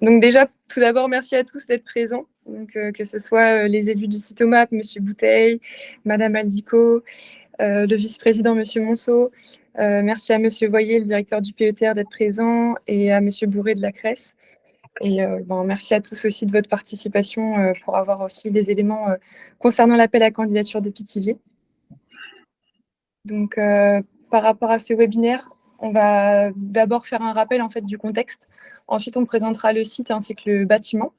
Donc déjà, tout d'abord, merci à tous d'être présents, donc, que ce soit les élus du CITOMAP, M. Bouteille, Mme Aldico, le vice-président M. Monceau. Merci à M. Voyer, le directeur du PETR, d'être présent, et à M. Bourré de la CRES. Et merci à tous aussi de votre participation pour avoir aussi des éléments concernant l'appel à candidature de Pithiviers. Donc, par rapport à ce webinaire, on va d'abord faire un rappel en fait, du contexte. Ensuite, on présentera le site ainsi que le bâtiment.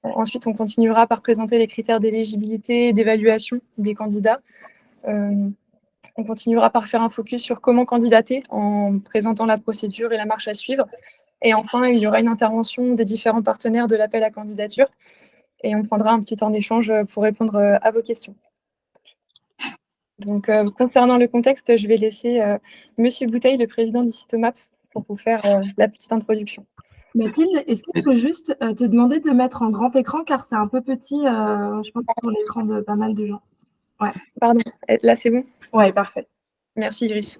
Ensuite, on continuera par présenter les critères d'éligibilité et d'évaluation des candidats. On continuera par faire un focus sur comment candidater en présentant la procédure et la marche à suivre. Et enfin, il y aura une intervention des différents partenaires de l'appel à candidature. Et on prendra un petit temps d'échange pour répondre à vos questions. Donc, concernant le contexte, je vais laisser Monsieur Bouteille, le président du CITOMAP, pour vous faire la petite introduction. Mathilde, est-ce qu'il peut juste te demander de mettre en grand écran, car c'est un peu petit, je pense, pour l'écran de pas mal de gens. Ouais. Pardon, là c'est bon? Ouais, parfait. Merci Iris.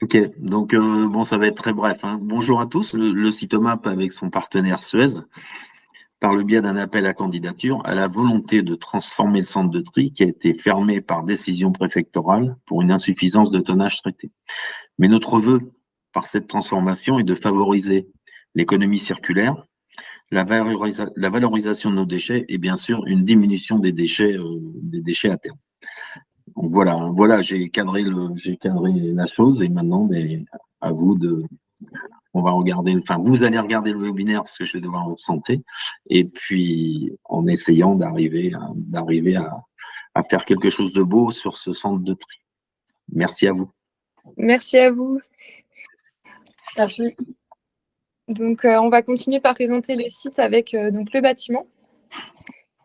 Ok, donc bon, ça va être très bref. Hein. Bonjour à tous, le CITOMAP avec son partenaire Suez, par le biais d'un appel à candidature, a la volonté de transformer le centre de tri qui a été fermé par décision préfectorale pour une insuffisance de tonnage traité. Mais notre vœu, par cette transformation, est de favoriser l'économie circulaire, la valorisation de nos déchets et bien sûr une diminution des déchets à terme. Donc voilà, j'ai cadré la chose et maintenant, à vous de... On va regarder, enfin, vous allez regarder le webinaire parce que je vais devoir vous absenter, et puis en essayant d'arriver à faire quelque chose de beau sur ce centre de tri. Merci à vous. Merci à vous. Merci. Donc, on va continuer par présenter le site avec donc, le bâtiment.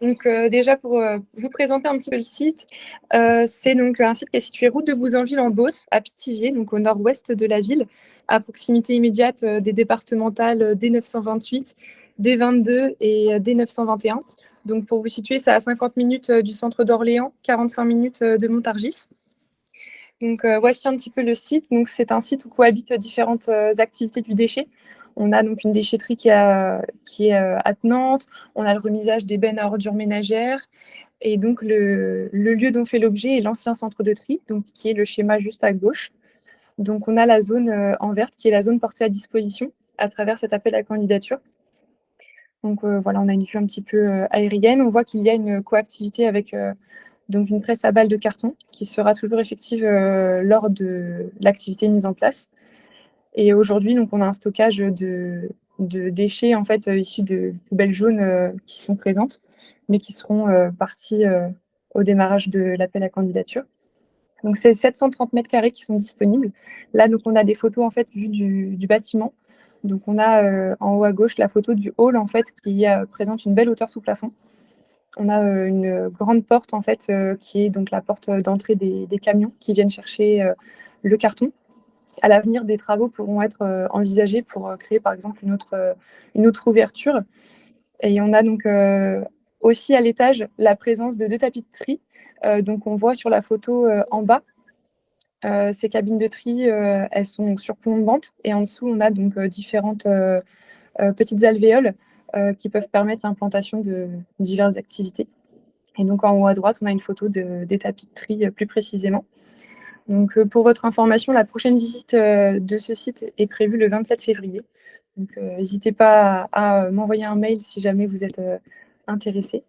Donc, déjà, pour vous présenter un petit peu le site, c'est donc un site qui est situé route de Bouzanville en Beauce, à Pithiviers, donc au nord-ouest de la ville, à proximité immédiate des départementales D928, D22 et D921. Donc, pour vous situer, c'est à 50 minutes du centre d'Orléans, 45 minutes de Montargis. Donc, voici un petit peu le site. Donc, c'est un site où cohabitent différentes activités du déchet. On a donc une déchetterie qui est attenante. On a le remisage des bennes à ordures ménagères. Et donc, le lieu dont fait l'objet est l'ancien centre de tri, donc, qui est le schéma juste à gauche. Donc, on a la zone en verte qui est la zone portée à disposition à travers cet appel à candidature. Donc, voilà, on a une vue un petit peu aérienne. On voit qu'il y a une coactivité avec donc une presse à balles de carton qui sera toujours effective lors de l'activité mise en place. Et aujourd'hui, donc, on a un stockage de déchets en fait, issus de poubelles jaunes qui sont présentes, mais qui seront parties au démarrage de l'appel à candidature. Donc, c'est 730 mètres carrés qui sont disponibles. Là, donc, on a des photos en fait, vues du bâtiment. Donc, on a en haut à gauche la photo du hall en fait, qui présente une belle hauteur sous plafond. On a une grande porte en fait, qui est donc la porte d'entrée des camions qui viennent chercher le carton. À l'avenir, des travaux pourront être envisagés pour créer par exemple une autre ouverture. Et on a donc aussi à l'étage la présence de 2 tapis de tri. Donc on voit sur la photo en bas, ces cabines de tri, elles sont surplombantes et en dessous on a donc différentes petites alvéoles qui peuvent permettre l'implantation de diverses activités. Et donc en haut à droite, on a une photo des tapis de tri plus précisément. Donc, pour votre information, la prochaine visite de ce site est prévue le 27 février. Donc, n'hésitez pas à m'envoyer un mail si jamais vous êtes intéressé.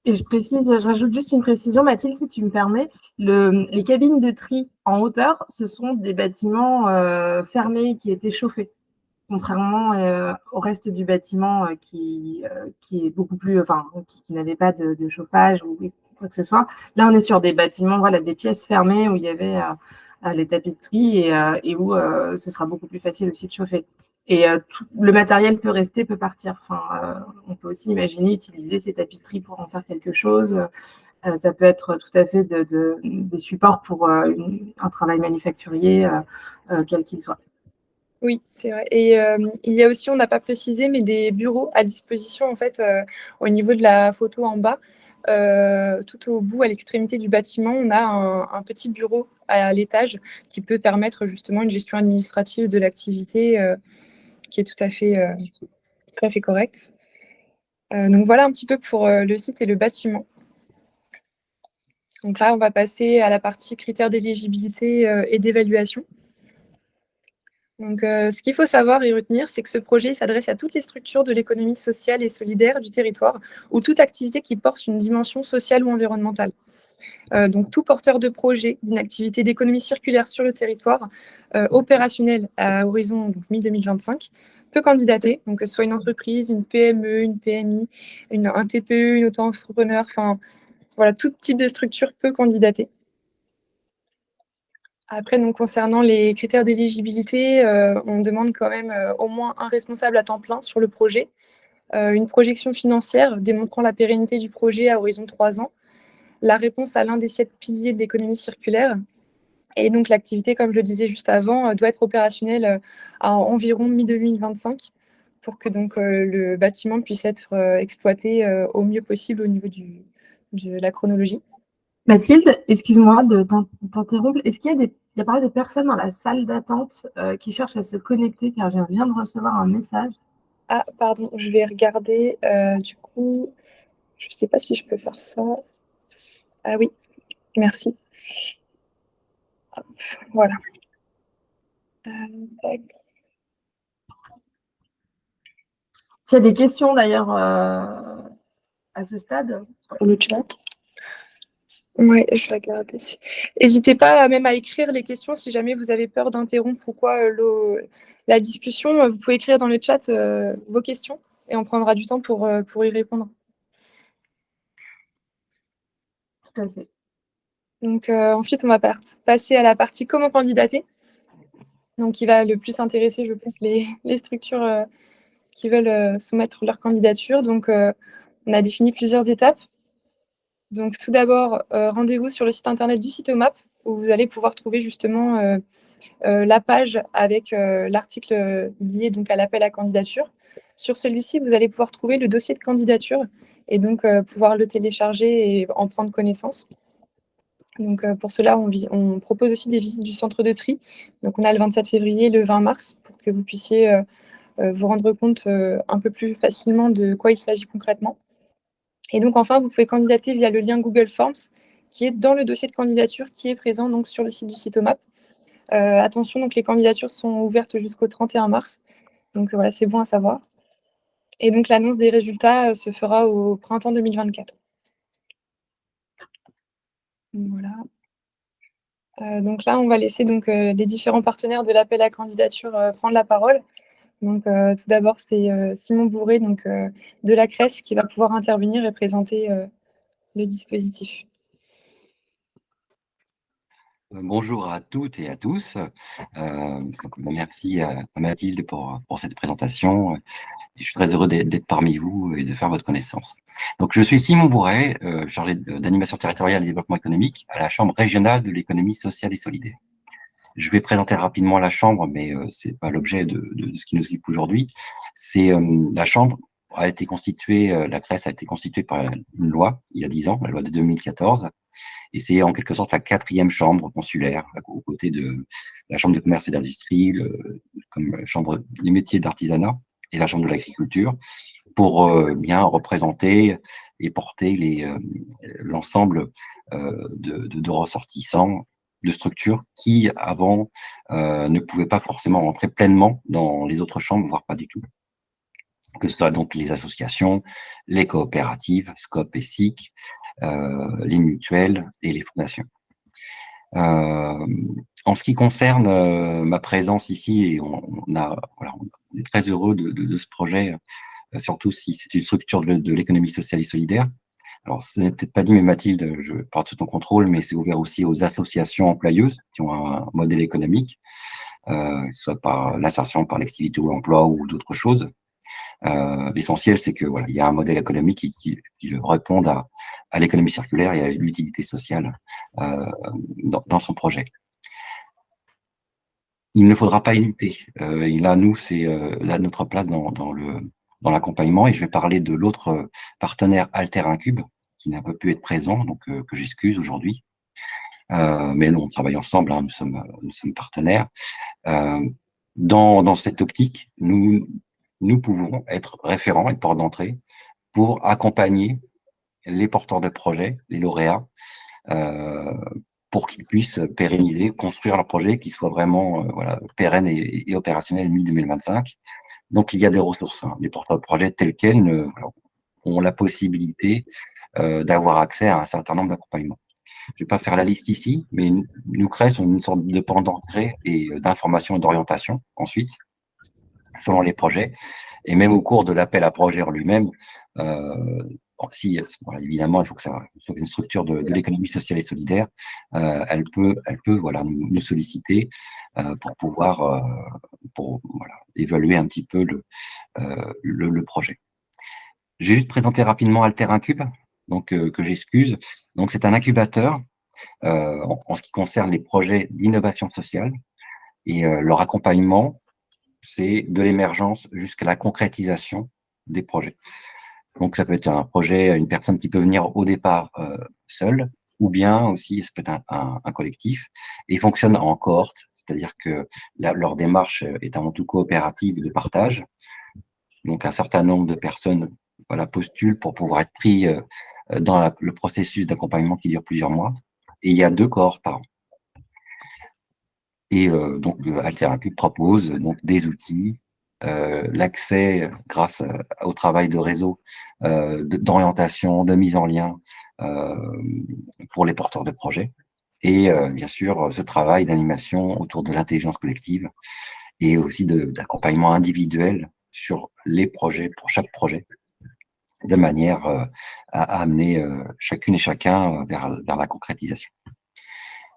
Et je rajoute juste une précision, Mathilde, si tu me permets. Les cabines de tri en hauteur, ce sont des bâtiments fermés qui étaient chauffés, contrairement au reste du bâtiment qui est beaucoup plus, enfin, qui n'avait pas de chauffage ou quoi que ce soit. Là, on est sur des bâtiments, voilà, des pièces fermées où il y avait les tapis de tri et où ce sera beaucoup plus facile aussi de chauffer. Et tout le matériel peut rester, peut partir. Enfin, on peut aussi imaginer utiliser ces tapis de tri pour en faire quelque chose. Ça peut être tout à fait des supports pour un travail manufacturier, quel qu'il soit. Oui, c'est vrai. Et il y a aussi, on n'a pas précisé, mais des bureaux à disposition en fait au niveau de la photo en bas. Tout au bout, à l'extrémité du bâtiment, on a un petit bureau à l'étage qui peut permettre justement une gestion administrative de l'activité qui est tout à fait correct. Donc voilà un petit peu pour le site et le bâtiment. Donc là, on va passer à la partie critères d'éligibilité et d'évaluation. Donc, ce qu'il faut savoir et retenir, c'est que ce projet s'adresse à toutes les structures de l'économie sociale et solidaire du territoire ou toute activité qui porte une dimension sociale ou environnementale. Donc, tout porteur de projet d'une activité d'économie circulaire sur le territoire, opérationnelle à horizon mi-2025, peut candidater, donc que ce soit une entreprise, une PME, une PMI, un TPE, une auto-entrepreneur, enfin voilà, tout type de structure peut candidater. Après, donc, concernant les critères d'éligibilité, on demande quand même au moins un responsable à temps plein sur le projet, une projection financière démontrant la pérennité du projet à horizon 3 ans, la réponse à l'un des 7 piliers de l'économie circulaire. Et donc, l'activité, comme je le disais juste avant, doit être opérationnelle à environ mi-2025 pour que donc, le bâtiment puisse être exploité au mieux possible au niveau de la chronologie. Mathilde, excuse-moi de t'interrompre. Est-ce qu'il y a pas des personnes dans la salle d'attente qui cherchent à se connecter car je viens de recevoir un message? Ah, pardon, je vais regarder. Du coup, je ne sais pas si je peux faire ça. Ah oui, merci. Hop, voilà. Tac. S'il y a des questions d'ailleurs à ce stade. Pour le chat. Oui, je vais regarder. N'hésitez pas même à écrire les questions si jamais vous avez peur d'interrompre ou quoi la discussion. Vous pouvez écrire dans le chat vos questions et on prendra du temps pour y répondre. Tout à fait. Donc ensuite, on va passer à la partie comment candidater. Donc, qui va le plus intéresser, je pense, les structures qui veulent soumettre leur candidature. Donc, on a défini plusieurs étapes. Donc, tout d'abord, rendez-vous sur le site internet du Citomap où vous allez pouvoir trouver justement la page avec l'article lié donc à l'appel à candidature. Sur celui-ci, vous allez pouvoir trouver le dossier de candidature et donc pouvoir le télécharger et en prendre connaissance. Donc, pour cela, on propose aussi des visites du centre de tri. Donc, on a le 27 février et le 20 mars pour que vous puissiez vous rendre compte un peu plus facilement de quoi il s'agit concrètement. Et donc, enfin, vous pouvez candidater via le lien Google Forms qui est dans le dossier de candidature qui est présent donc, sur le site du Citomap. Attention, donc, les candidatures sont ouvertes jusqu'au 31 mars. Donc, voilà, c'est bon à savoir. Et donc, l'annonce des résultats se fera au printemps 2024. Voilà. Donc là, on va laisser donc, les différents partenaires de l'appel à candidature prendre la parole. Donc, tout d'abord, c'est Simon Bourré donc, de la CRES qui va pouvoir intervenir et présenter le dispositif. Bonjour à toutes et à tous. Merci à Mathilde pour cette présentation. Je suis très heureux d'être parmi vous et de faire votre connaissance. Donc, je suis Simon Bourret, chargé d'animation territoriale et développement économique à la Chambre régionale de l'économie sociale et solidaire. Je vais présenter rapidement la Chambre, mais c'est pas l'objet de ce qui nous occupe aujourd'hui. C'est la Chambre a été constituée, la CRES a été constituée par une loi il y a 10 ans, la loi de 2014, et c'est en quelque sorte la 4e chambre consulaire, aux côtés de la Chambre de commerce et d'industrie, comme Chambre des métiers d'artisanat et la Chambre de l'agriculture, pour bien représenter et porter l'ensemble de ressortissants de structures qui, avant, ne pouvaient pas forcément rentrer pleinement dans les autres chambres, voire pas du tout. Que ce soit donc les associations, les coopératives, SCOP et SIC, les mutuelles et les fondations. En ce qui concerne ma présence ici, et on est très heureux de ce projet, surtout si c'est une structure de l'économie sociale et solidaire. Alors, ce n'est peut-être pas dit, mais Mathilde, je parle sous ton contrôle, mais c'est ouvert aussi aux associations employeuses qui ont un modèle économique, soit par l'insertion par l'activité ou l'emploi ou d'autres choses. L'essentiel, c'est que voilà, il y a un modèle économique qui réponde à l'économie circulaire et à l'utilité sociale dans son projet. Il ne faudra pas hésiter. Et là, nous, c'est là notre place dans l'accompagnement. Et je vais parler de l'autre partenaire Alter Incube, qui n'a pas pu être présent, donc que j'excuse aujourd'hui. Mais nous, on travaille ensemble, hein, nous sommes partenaires. Dans cette optique, nous pouvons être référents et porte d'entrée pour accompagner les porteurs de projets, les lauréats, pour qu'ils puissent pérenniser, construire leur projet, qui soit vraiment voilà, pérenne et opérationnel mi-2025. Donc, il y a des ressources. Les porteurs de projets tels quels ont la possibilité d'avoir accès à un certain nombre d'accompagnements. Je ne vais pas faire la liste ici, mais nous créons une sorte de porte d'entrée et d'information et d'orientation ensuite, selon les projets. Et même au cours de l'appel à projet en lui-même, si, voilà, évidemment, il faut que ça soit une structure de l'économie sociale et solidaire, elle peut voilà, nous solliciter pour pouvoir voilà, évaluer un petit peu le projet. Je vais juste présenter rapidement Alter Incube, donc, que j'excuse. Donc, c'est un incubateur en ce qui concerne les projets d'innovation sociale et leur accompagnement, c'est de l'émergence jusqu'à la concrétisation des projets. Donc, ça peut être un projet, une personne qui peut venir au départ seule, ou bien aussi, ça peut être un collectif. Et ils fonctionnent en cohorte, c'est-à-dire que leur démarche est avant tout coopérative de partage. Donc, un certain nombre de personnes voilà, postulent pour pouvoir être pris dans le processus d'accompagnement qui dure plusieurs mois. Et il y a 2 cohortes par an. Et donc, Alter Incube propose donc des outils, l'accès grâce au travail de réseau, d'orientation, de mise en lien pour les porteurs de projets. Et bien sûr, ce travail d'animation autour de l'intelligence collective et aussi d'accompagnement individuel sur les projets, pour chaque projet, de manière à amener chacune et chacun vers la concrétisation.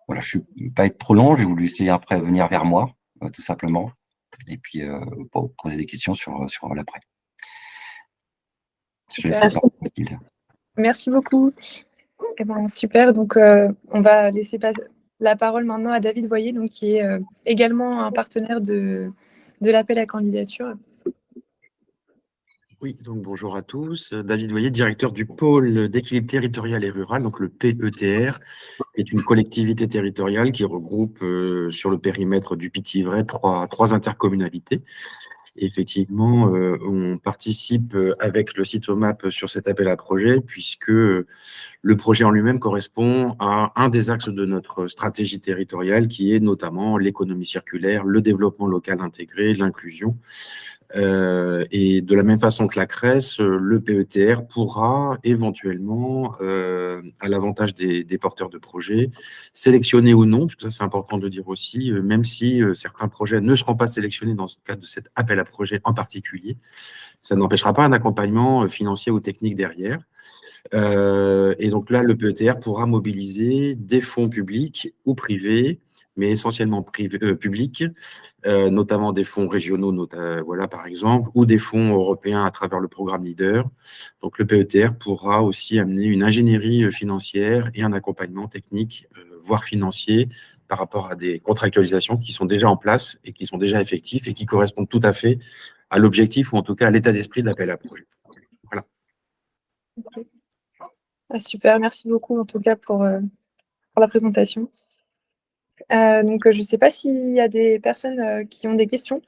Voilà, je ne vais pas être trop long, je vais vous laisser après venir vers moi, tout simplement, et puis pour poser des questions sur l'après. Je laisse Mathilde. Merci beaucoup. Eh ben, super, donc on va laisser la parole maintenant à David Voyer, donc, qui est également un partenaire de l'appel à candidature. Oui, donc bonjour à tous. David Voyer, directeur du pôle d'équilibre territorial et rural, donc le PETR, qui est une collectivité territoriale qui regroupe sur le périmètre du Pithiviers trois intercommunalités. Et effectivement, on participe avec le CITOMAP sur cet appel à projet, puisque le projet en lui-même correspond à un des axes de notre stratégie territoriale, qui est notamment l'économie circulaire, le développement local intégré, l'inclusion. Et de la même façon que la CRES, le PETR pourra éventuellement, à l'avantage des porteurs de projets, sélectionner ou non, parce que ça c'est important de dire aussi, même si certains projets ne seront pas sélectionnés dans le cadre de cet appel à projet en particulier, ça n'empêchera pas un accompagnement financier ou technique derrière. Et donc là, le PETR pourra mobiliser des fonds publics ou privés, mais essentiellement publics, notamment des fonds régionaux, voilà, par exemple, ou des fonds européens à travers le programme LEADER. Donc le PETR pourra aussi amener une ingénierie financière et un accompagnement technique, voire financier, par rapport à des contractualisations qui sont déjà en place et qui sont déjà effectifs et qui correspondent tout à fait à l'objectif ou en tout cas à l'état d'esprit de l'appel à projet. Voilà. Okay. Ah, super, merci beaucoup en tout cas pour la présentation. Donc, je ne sais pas s'il y a des personnes qui ont des questions,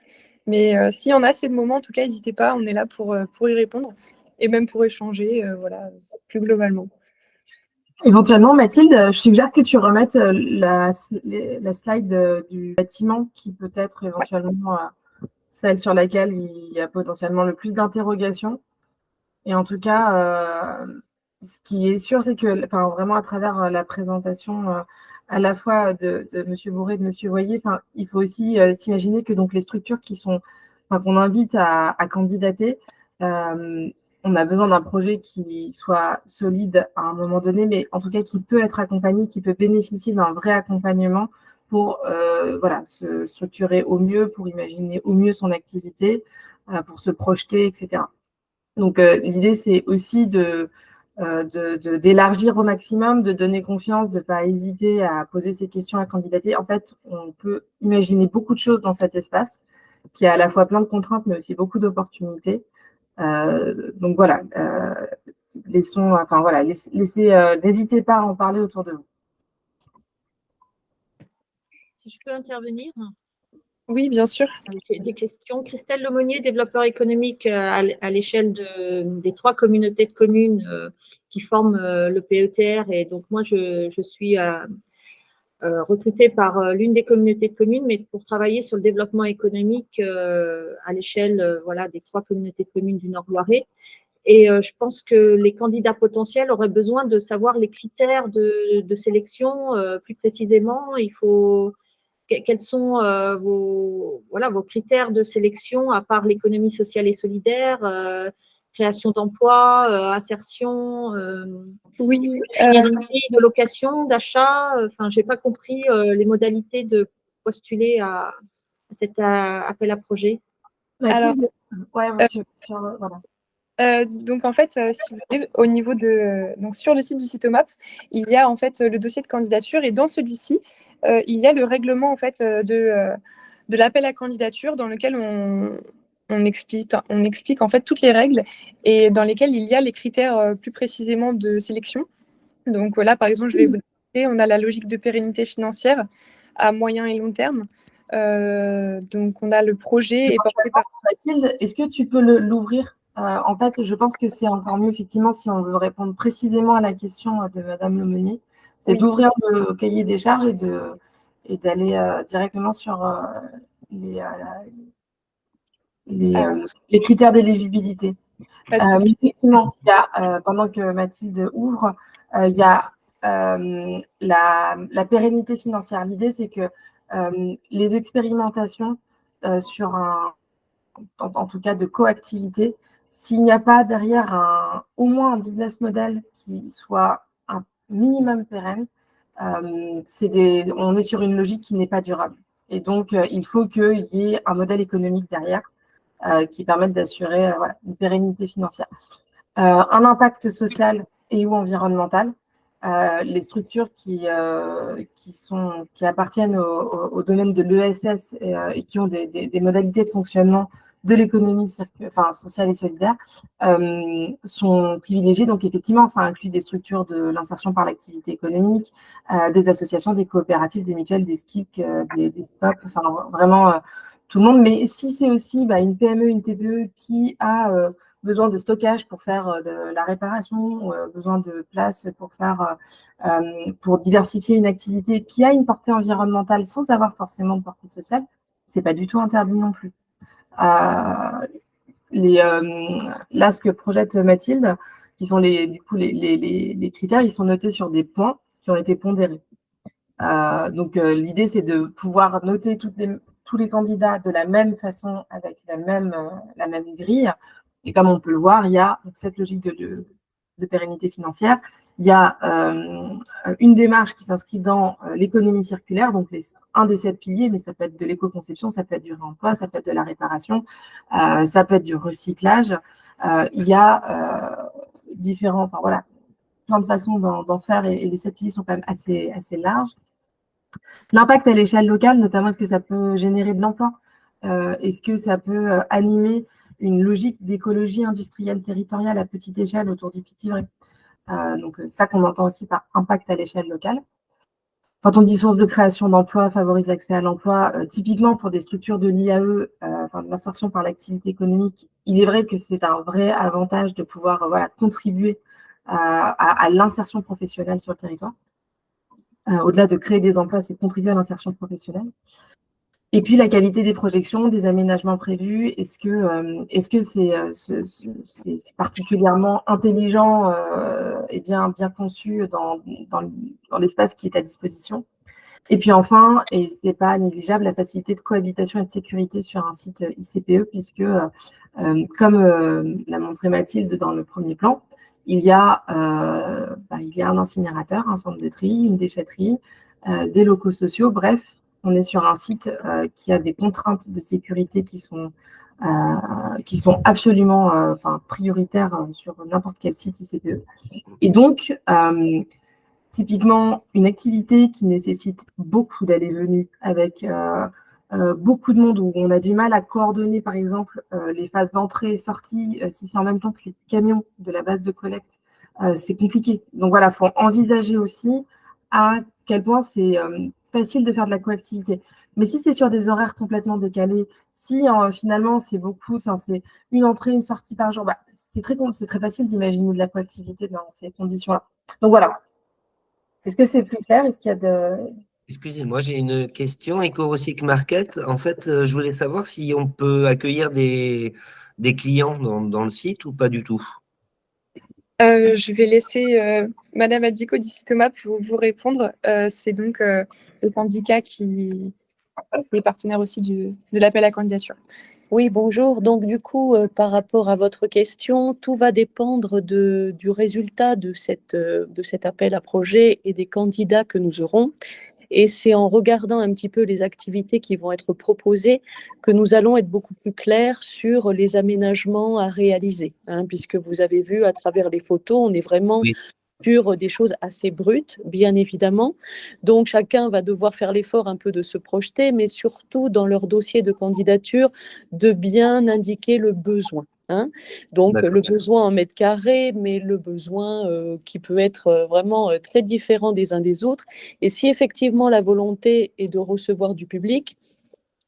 mais s'il y en a, c'est le moment. En tout cas, n'hésitez pas, on est là pour y répondre et même pour échanger, voilà, plus globalement. Éventuellement, Mathilde, je suggère que tu remettes la slide du bâtiment qui peut être éventuellement celle sur laquelle il y a potentiellement le plus d'interrogations. Et en tout cas, ce qui est sûr, c'est que vraiment à travers la présentation à la fois de M. Bourré et de M. Voyer, il faut aussi s'imaginer que donc, les structures qu'on invite à candidater, on a besoin d'un projet qui soit solide à un moment donné, mais en tout cas qui peut être accompagné, qui peut bénéficier d'un vrai accompagnement pour voilà, se structurer au mieux, pour imaginer au mieux son activité, pour se projeter, etc. Donc, l'idée, c'est aussi d'élargir au maximum, de donner confiance, de ne pas hésiter à poser ces questions, à candidater. En fait, on peut imaginer beaucoup de choses dans cet espace qui a à la fois plein de contraintes, mais aussi beaucoup d'opportunités. Donc, voilà, n'hésitez pas à en parler autour de vous. Si je peux intervenir. Oui, bien sûr. J'ai des questions. Christelle Lemonnier, développeur économique à l'échelle des 3 communautés de communes qui forment le PETR. Et donc, moi, je suis recrutée par l'une des communautés de communes, mais pour travailler sur le développement économique à l'échelle voilà, des 3 communautés de communes du Nord-Loiret. Et je pense que les candidats potentiels auraient besoin de savoir les critères de sélection plus précisément. Il faut quels sont vos critères de sélection, à part l'économie sociale et solidaire, création d'emplois, insertion, Oui, de location, d'achat. Enfin, j'ai pas compris les modalités de postuler à cet appel à projet. Mathilde, ouais, euh, voilà. donc en fait, si vous voulez, au niveau donc sur le site du Citomap, il y a en fait le dossier de candidature et dans celui-ci, il y a le règlement en fait de l'appel à candidature dans lequel on explique en fait toutes les règles et dans lesquelles il y a les critères plus précisément de sélection. Donc là, par exemple, je vais vous dire, on a la logique de pérennité financière à moyen et long terme. Donc on a le projet et porté par Mathilde, est-ce que tu peux l'ouvrir? En fait, je pense que c'est encore mieux, effectivement, si on veut répondre précisément à la question de Madame Lemonnier, c'est d'ouvrir le cahier des charges et d'aller directement sur les critères d'éligibilité. Mais effectivement, il y a, pendant que Mathilde ouvre, il y a la pérennité financière. L'idée, c'est que les expérimentations sur en tout cas de coactivité, s'il n'y a pas derrière au moins un business model qui soit un minimum pérenne, on est sur une logique qui n'est pas durable. Et donc, il faut qu'il y ait un modèle économique derrière qui permette d'assurer une pérennité financière. Un impact social et ou environnemental. Les structures qui appartiennent au domaine de l'ESS et qui ont des modalités de fonctionnement de l'économie sociale et solidaire sont privilégiées. Donc, effectivement, ça inclut des structures de l'insertion par l'activité économique, des associations, des coopératives, des mutuelles, des SCIC, des SCOP, enfin, vraiment tout le monde. Mais si c'est aussi une PME, une TPE qui a besoin de stockage pour faire de la réparation, besoin de place pour diversifier une activité qui a une portée environnementale sans avoir forcément de portée sociale, c'est pas du tout interdit non plus. Là, ce que projette Mathilde, qui sont les critères, ils sont notés sur des points qui ont été pondérés. Donc, l'idée, c'est de pouvoir noter tous les candidats de la même façon, avec la même grille. Et comme on peut le voir, il y a cette logique de pérennité financière. Il y a une démarche qui s'inscrit dans l'économie circulaire, donc un des 7 piliers, mais ça peut être de l'éco-conception, ça peut être du réemploi, ça peut être de la réparation, ça peut être du recyclage. Il y a plein de façons d'en faire et les 7 piliers sont quand même assez larges. L'impact à l'échelle locale, notamment, est-ce que ça peut générer de l'emploi? Est-ce que ça peut animer une logique d'écologie industrielle territoriale à petite échelle autour du Pithiviers? Donc, ça qu'on entend aussi par impact à l'échelle locale. Quand on dit source de création d'emplois, favorise l'accès à l'emploi, typiquement pour des structures de l'IAE, de l'insertion par l'activité économique, il est vrai que c'est un vrai avantage de pouvoir contribuer à l'insertion professionnelle sur le territoire. Au-delà de créer des emplois, c'est contribuer à l'insertion professionnelle. Et puis, la qualité des projections, des aménagements prévus, est-ce que c'est particulièrement intelligent et bien conçu dans l'espace qui est à disposition? Et puis enfin, et ce n'est pas négligeable, la facilité de cohabitation et de sécurité sur un site ICPE, puisque, comme l'a montré Mathilde dans le premier plan, il y a un incinérateur, un centre de tri, une déchetterie, des locaux sociaux, bref, on est sur un site qui a des contraintes de sécurité qui sont absolument prioritaires sur n'importe quel site ICPE. Et donc, typiquement, une activité qui nécessite beaucoup d'allées et venues avec beaucoup de monde où on a du mal à coordonner, par exemple, les phases d'entrée et sortie, si c'est en même temps que les camions de la base de collecte, c'est compliqué. Donc voilà, il faut envisager aussi à quel point c'est facile de faire de la coactivité. Mais si c'est sur des horaires complètement décalés, si finalement c'est beaucoup, c'est une entrée, une sortie par jour, c'est très facile d'imaginer de la coactivité dans ces conditions-là. Donc voilà. Est-ce que c'est plus clair? Est-ce qu'il y a de... Excusez-moi, j'ai une question. EcoRecyc Market, en fait, je voulais savoir si on peut accueillir des clients dans le site ou pas du tout. Je vais laisser Madame Advico d'ici Thomas pour vous répondre. C'est donc le syndicat qui est partenaire aussi de l'appel à candidature. Oui, bonjour. Donc, du coup, par rapport à votre question, tout va dépendre du résultat de cet appel à projet et des candidats que nous aurons. Et c'est en regardant un petit peu les activités qui vont être proposées que nous allons être beaucoup plus clairs sur les aménagements à réaliser, hein, puisque vous avez vu à travers les photos, on est vraiment Oui. sur des choses assez brutes, bien évidemment. Donc, chacun va devoir faire l'effort un peu de se projeter, mais surtout dans leur dossier de candidature, de bien indiquer le besoin. Hein. Donc, le besoin en mètres carrés, mais le besoin qui peut être vraiment très différent des uns des autres. Et si effectivement la volonté est de recevoir du public,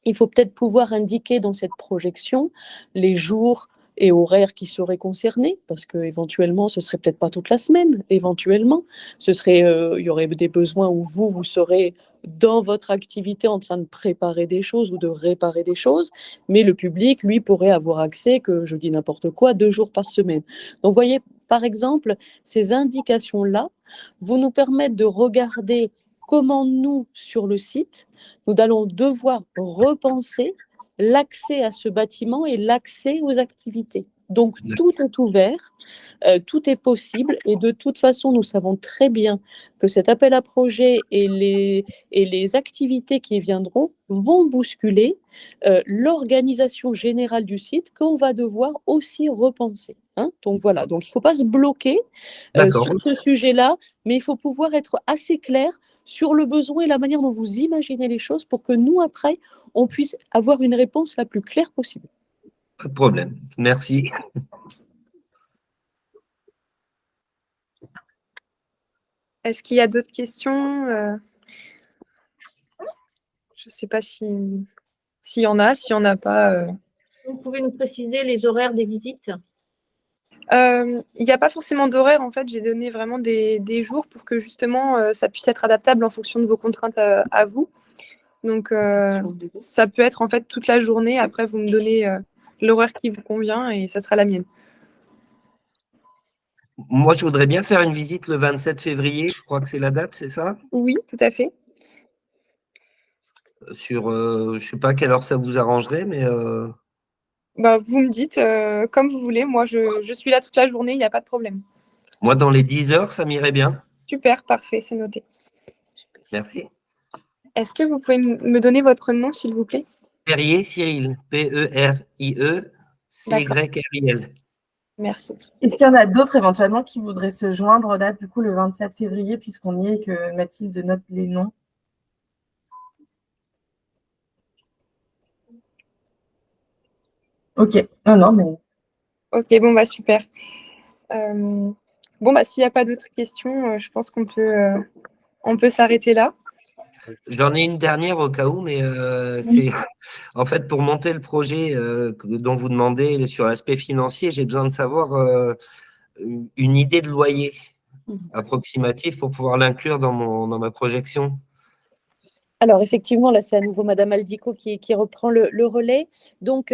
il faut peut-être pouvoir indiquer dans cette projection les jours et horaires qui seraient concernés, parce que éventuellement ce serait peut-être pas toute la semaine, éventuellement, il y aurait des besoins où vous serez dans votre activité en train de préparer des choses ou de réparer des choses, mais le public, lui, pourrait avoir accès, que je dis n'importe quoi, 2 jours par semaine. Donc, vous voyez, par exemple, ces indications-là vont nous permettre de regarder comment nous, sur le site, nous allons devoir repenser l'accès à ce bâtiment et l'accès aux activités. Donc, tout est ouvert, tout est possible, et de toute façon, nous savons très bien que cet appel à projet et les activités qui viendront vont bousculer l'organisation générale du site qu'on va devoir aussi repenser. Hein. Donc voilà, donc il ne faut pas se bloquer sur ce sujet-là, mais il faut pouvoir être assez clair sur le besoin et la manière dont vous imaginez les choses pour que nous, après, on puisse avoir une réponse la plus claire possible. Pas de problème. Merci. Est-ce qu'il y a d'autres questions? Je ne sais pas s'il y en a. S'il n'y en a pas... Vous pouvez nous préciser les horaires des visites? Il n'y a pas forcément d'horaire. En fait, j'ai donné vraiment des jours pour que justement ça puisse être adaptable en fonction de vos contraintes à vous. Donc, ça peut être en fait toute la journée. Après, vous me donnez l'horaire qui vous convient et ça sera la mienne. Moi, je voudrais bien faire une visite le 27 février. Je crois que c'est la date, c'est ça? Oui, tout à fait. Sur, je ne sais pas à quelle heure ça vous arrangerait, mais… Vous me dites comme vous voulez. Moi, je suis là toute la journée. Il n'y a pas de problème. Moi, dans les 10 heures, ça m'irait bien. Super, parfait, c'est noté. Merci. Est-ce que vous pouvez me donner votre nom, s'il vous plaît? Perrier Cyril, P-E-R-I-E-C-Y-R-I-L. Merci. Est-ce qu'il y en a d'autres éventuellement qui voudraient se joindre là, du coup, le 27 février, puisqu'on y est, que Mathilde note les noms? Ok, non, mais… Ok, super. S'il n'y a pas d'autres questions, je pense qu'on peut s'arrêter là. J'en ai une dernière au cas où, mais c'est en fait pour monter le projet dont vous demandez sur l'aspect financier, j'ai besoin de savoir une idée de loyer approximatif pour pouvoir l'inclure dans ma projection. Alors, effectivement, là, c'est à nouveau Madame Aldico qui reprend le relais. Donc,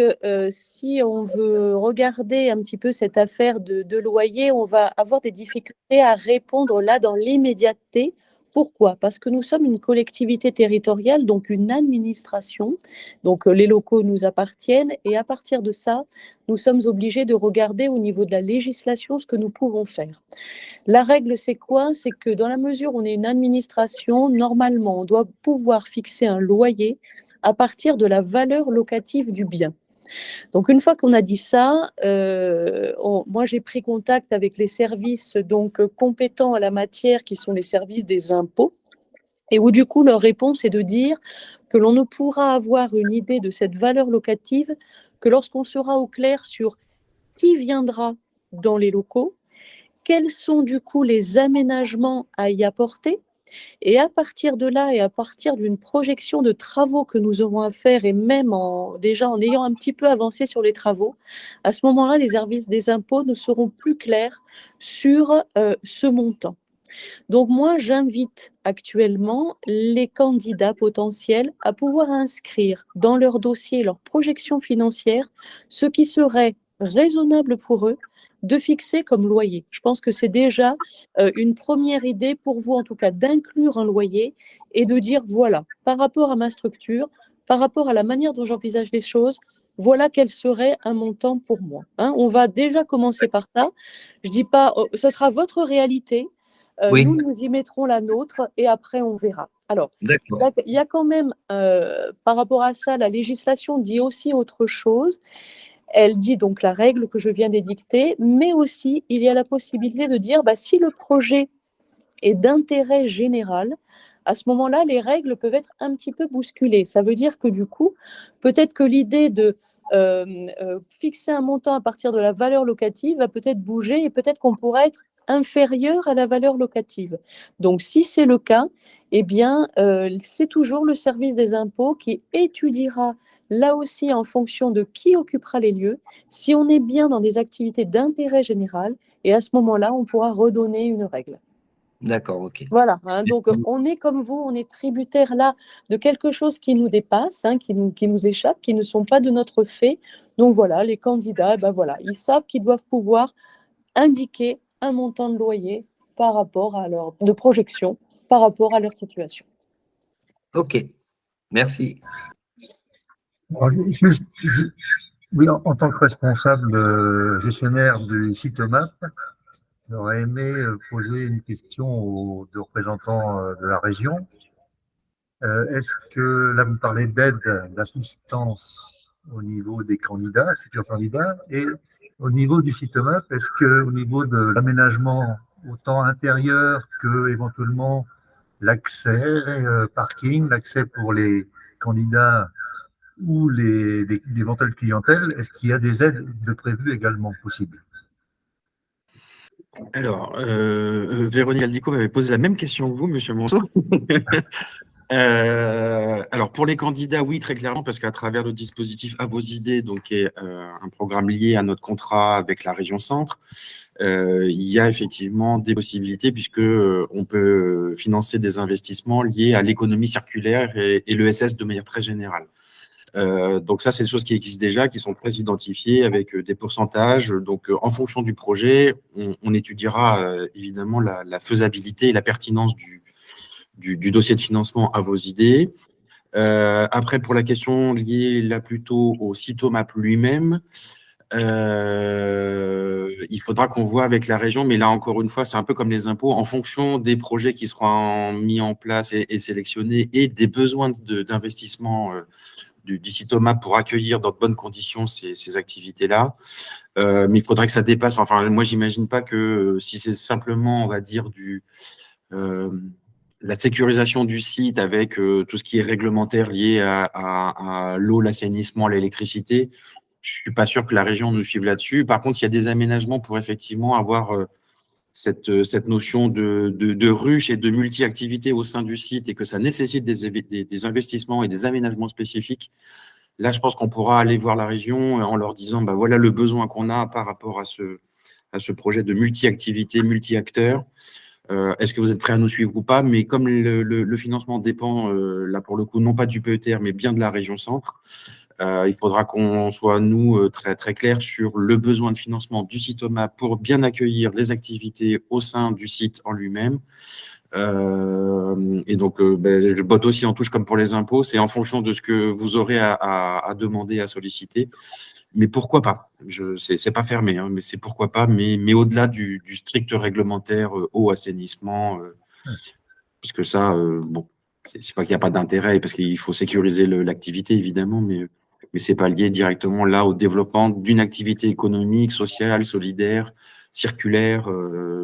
si on veut regarder un petit peu cette affaire de loyer, on va avoir des difficultés à répondre là dans l'immédiateté. Pourquoi? Parce que nous sommes une collectivité territoriale, donc une administration. Donc, les locaux nous appartiennent. Et à partir de ça, nous sommes obligés de regarder au niveau de la législation ce que nous pouvons faire. La règle, c'est quoi? C'est que dans la mesure où on est une administration, normalement, on doit pouvoir fixer un loyer à partir de la valeur locative du bien. Donc, une fois qu'on a dit ça, moi, j'ai pris contact avec les services compétents à la matière, qui sont les services des impôts, et où du coup, leur réponse est de dire que l'on ne pourra avoir une idée de cette valeur locative que lorsqu'on sera au clair sur qui viendra dans les locaux, quels sont du coup les aménagements à y apporter Et à partir de là et à partir d'une projection de travaux que nous aurons à faire et même déjà en ayant un petit peu avancé sur les travaux, à ce moment-là, les services des impôts ne seront plus clairs sur ce montant. Donc moi, j'invite actuellement les candidats potentiels à pouvoir inscrire dans leur dossier, leur projection financière, ce qui serait raisonnable pour eux de fixer comme loyer. Je pense que c'est déjà une première idée pour vous, en tout cas, d'inclure un loyer et de dire, voilà, par rapport à ma structure, par rapport à la manière dont j'envisage les choses, voilà quel serait un montant pour moi. Hein, on va déjà commencer par ça. Je dis pas, ce sera votre réalité. Oui, Nous y mettrons la nôtre et après, on verra. Alors, d'accord. il y a quand même, par rapport à ça, la législation dit aussi autre chose. Elle dit donc la règle que je viens d'édicter, mais aussi il y a la possibilité de dire bah, si le projet est d'intérêt général, à ce moment-là, les règles peuvent être un petit peu bousculées. Ça veut dire que du coup, peut-être que l'idée de fixer un montant à partir de la valeur locative va peut-être bouger et peut-être qu'on pourra être inférieur à la valeur locative. Donc, si c'est le cas, eh bien, c'est toujours le service des impôts qui étudiera là aussi en fonction de qui occupera les lieux, si on est bien dans des activités d'intérêt général, et à ce moment-là, on pourra redonner une règle. D'accord, ok. Voilà, hein, donc on est comme vous, on est tributaire là de quelque chose qui nous dépasse, hein, qui nous échappe, qui ne sont pas de notre fait. Donc voilà, les candidats, ben voilà, ils savent qu'ils doivent pouvoir indiquer un montant de loyer par rapport à de projection, par rapport à leur situation. Ok, merci. Alors, oui, en tant que responsable gestionnaire du site OMAP, j'aurais aimé poser une question aux deux représentants de la région. Est-ce que là, vous parlez d'aide, d'assistance au niveau des candidats, futurs candidats, et au niveau du site OMAP, est-ce que au niveau de l'aménagement autant intérieur que éventuellement l'accès parking, l'accès pour les candidats ou l'éventuelle clientèle, est-ce qu'il y a des aides de prévues également possibles? Alors, Véronique Aldico m'avait posé la même question que vous, Monsieur Monceau. Alors, pour les candidats, oui, très clairement, parce qu'à travers le dispositif À vos idées, donc, qui est un programme lié à notre contrat avec la région Centre, il y a effectivement des possibilités puisque on peut financer des investissements liés à l'économie circulaire et l'ESS de manière très générale. Donc ça, c'est des choses qui existent déjà, qui sont très identifiées avec des pourcentages. Donc, en fonction du projet, on étudiera évidemment la faisabilité et la pertinence du dossier de financement À vos idées. Après, pour la question liée là plutôt au site OMAP lui-même, il faudra qu'on voit avec la région, mais là encore une fois, c'est un peu comme les impôts, en fonction des projets qui seront mis en place et sélectionnés et des besoins d'investissement du site OMAP pour accueillir dans de bonnes conditions ces activités-là. Mais il faudrait que ça dépasse. Enfin, moi, j'imagine pas que si c'est simplement, on va dire, la sécurisation du site avec tout ce qui est réglementaire lié à l'eau, l'assainissement, l'électricité, je suis pas sûr que la région nous suive là-dessus. Par contre, il y a des aménagements pour effectivement avoir cette notion de ruche et de multi-activité au sein du site et que ça nécessite des investissements et des aménagements spécifiques. Là, je pense qu'on pourra aller voir la région en leur disant, bah, voilà le besoin qu'on a par rapport à ce projet de multi-activité, multi-acteurs. Est-ce que vous êtes prêts à nous suivre ou pas? Mais comme le financement dépend, là pour le coup, non pas du PETR, mais bien de la région Centre, il faudra qu'on soit, nous, très, très clairs sur le besoin de financement du site OMAP pour bien accueillir les activités au sein du site en lui-même. Et donc, je botte aussi en touche comme pour les impôts. C'est en fonction de ce que vous aurez à demander, à solliciter. Mais pourquoi pas? C'est pas fermé, hein, mais c'est pourquoi pas. Mais au-delà du strict réglementaire, eau, assainissement, puisque ça, bon, c'est pas qu'il n'y a pas d'intérêt, parce qu'il faut sécuriser l'activité, évidemment, mais c'est pas lié directement là au développement d'une activité économique, sociale, solidaire, circulaire.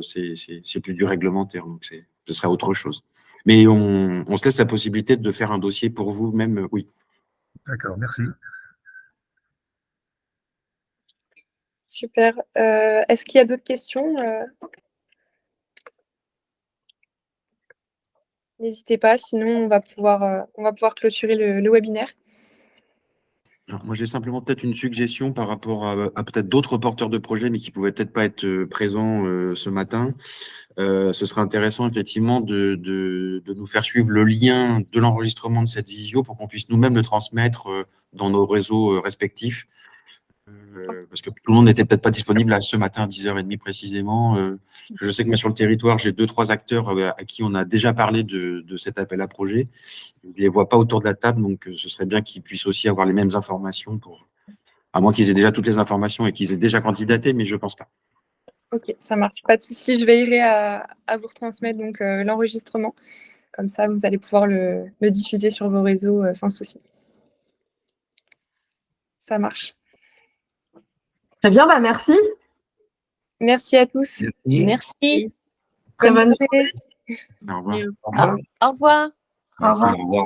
C'est plus du réglementaire, donc ce serait autre chose. Mais on se laisse la possibilité de faire un dossier pour vous-même, oui. D'accord, merci. Super. Est-ce qu'il y a d'autres questions n'hésitez pas, sinon on va pouvoir clôturer le webinaire. Alors, moi, j'ai simplement peut-être une suggestion par rapport à peut-être d'autres porteurs de projets, mais qui pouvaient peut-être pas être présents ce matin. Ce serait intéressant effectivement de nous faire suivre le lien de l'enregistrement de cette visio pour qu'on puisse nous-mêmes le transmettre dans nos réseaux respectifs. Parce que tout le monde n'était peut-être pas disponible là, ce matin à 10h30 précisément. Je sais que moi, sur le territoire, j'ai 2-3 acteurs à qui on a déjà parlé de cet appel à projet. Je ne les vois pas autour de la table, donc ce serait bien qu'ils puissent aussi avoir les mêmes informations, à moins qu'ils aient déjà toutes les informations et qu'ils aient déjà candidaté, mais je ne pense pas. Ok, ça marche, pas de souci. Je veillerai à vous retransmettre donc l'enregistrement. Comme ça, vous allez pouvoir le diffuser sur vos réseaux sans souci. Ça marche. Très bien, bah merci. Merci à tous. Merci. Très bonne journée. Au revoir. Au revoir. Merci, revoir. au revoir.